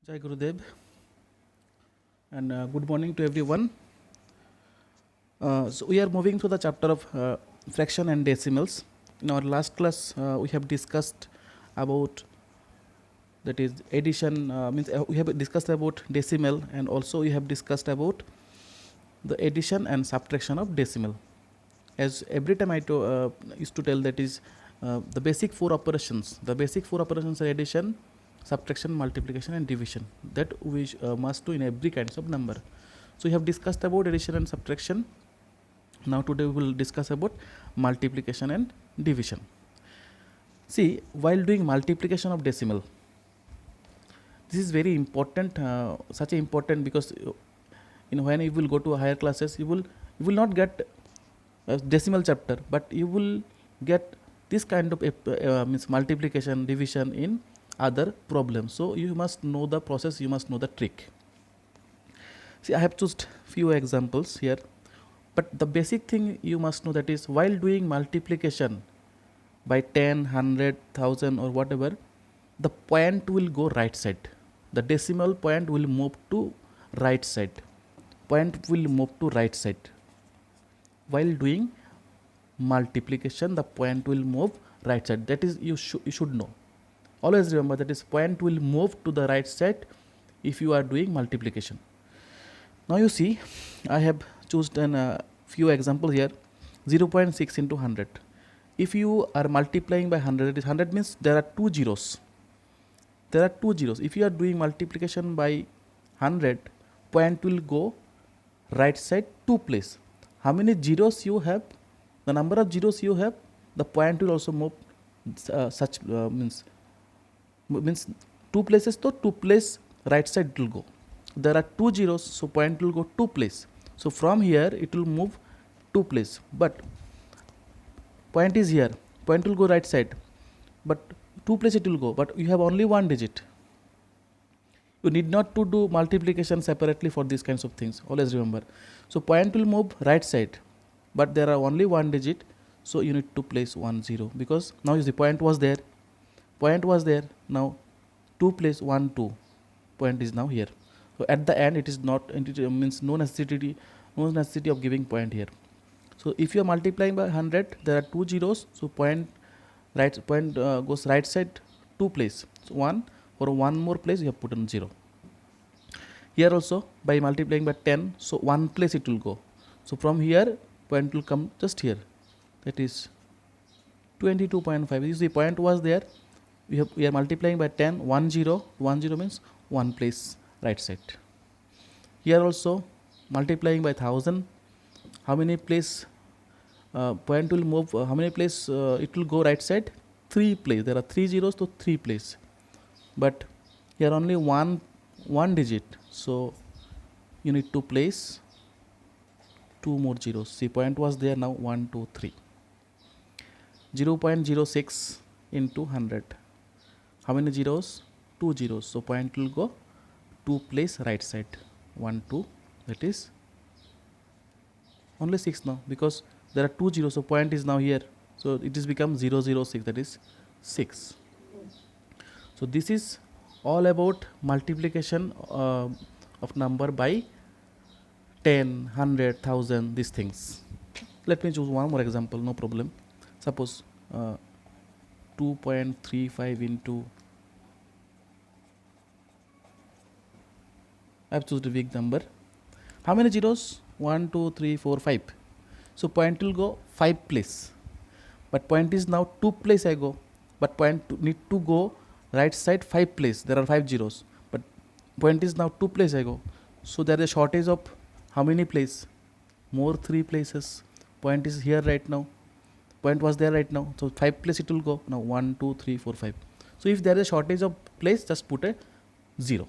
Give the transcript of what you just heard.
Jai Gurudev and good morning to everyone. So we are moving to the chapter of fraction and decimals. In our last class, we have discussed about that is addition. Means we have discussed about decimal, and also we have discussed about the addition and subtraction of decimal. As every time used to tell that is the basic four operations. The basic four operations are addition, subtraction, multiplication, and division that we must do in every kinds of number. So we have discussed about addition and subtraction. Now today we will discuss about multiplication and division. See, while doing multiplication of decimal, this is very important, such important because when you will go to higher classes, you will not get a decimal chapter, but you will get this kind of means multiplication, division in other problems. So you must know the process, you must know the trick. See, I have chosen few examples here, but the basic thing you must know that is while doing multiplication by 10, 100, 1000 or whatever, the point will go right side. The decimal point will move to right side. Point will move to right side. While doing multiplication, the point will move right side. That is you should know. Always remember that is point will move to the right side if you are doing multiplication. Now you see, I have chosen a few examples here. 0.6 into 100. If you are multiplying by 100, it is 100 means there are two zeros. There are two zeros. If you are doing multiplication by 100, point will go right side two place. How many zeros you have, the number of zeros you have, the point will also move means two places, so two place right side will go. There are two zeros, so point will go two place. So from here it will move two place, but point is here, point will go right side, but two place it will go, but you have only one digit. You need not to do multiplication separately for these kinds of things. Always remember. So point will move right side, but there are only one digit. So you need to place 1 0 because now you see point was there. Point was there. Now 2 place 1 2. Point is now here. So at the end it is not, it means no necessity of giving point here. So if you are multiplying by 100, there are two zeros. So point goes right side 2 place. So 1. For one more place you have put on 0. Here also by multiplying by 10, so one place it will go. So from here point will come just here, that is 22.5. You see point was there, we are multiplying by 10, 1 0 means one place right side. Here also multiplying by 1000, how many place point will move, how many place it will go right side? 3 place. There are 3 zeros, so 3 place. But here only one digit, so you need to place 2 more zeros. See, point was there, now 1 2 3. 0.06 into 100, how many zeros? 2 zeros, so point will go 2 place right side, 1 2, that is only 6 now because there are 2 zeros, so point is now here, so it is become 006, that is 6. So this is all about multiplication of number by 10, 100, 1000, these things. Let me choose one more example, no problem. Suppose 2.35 into, I have chosen a big number. How many zeros? 1 2 3 4 5. So point will go 5 place, but point is now 2 place I go, but point need to go right side 5 place. There are 5 zeros, but point is now 2 place I go. So there is a shortage of how many place? More 3 places. Point is here right now. Point was there right now. So 5 place it will go. Now 1 2 3 4 5. So if there is a shortage of place, just put a 0.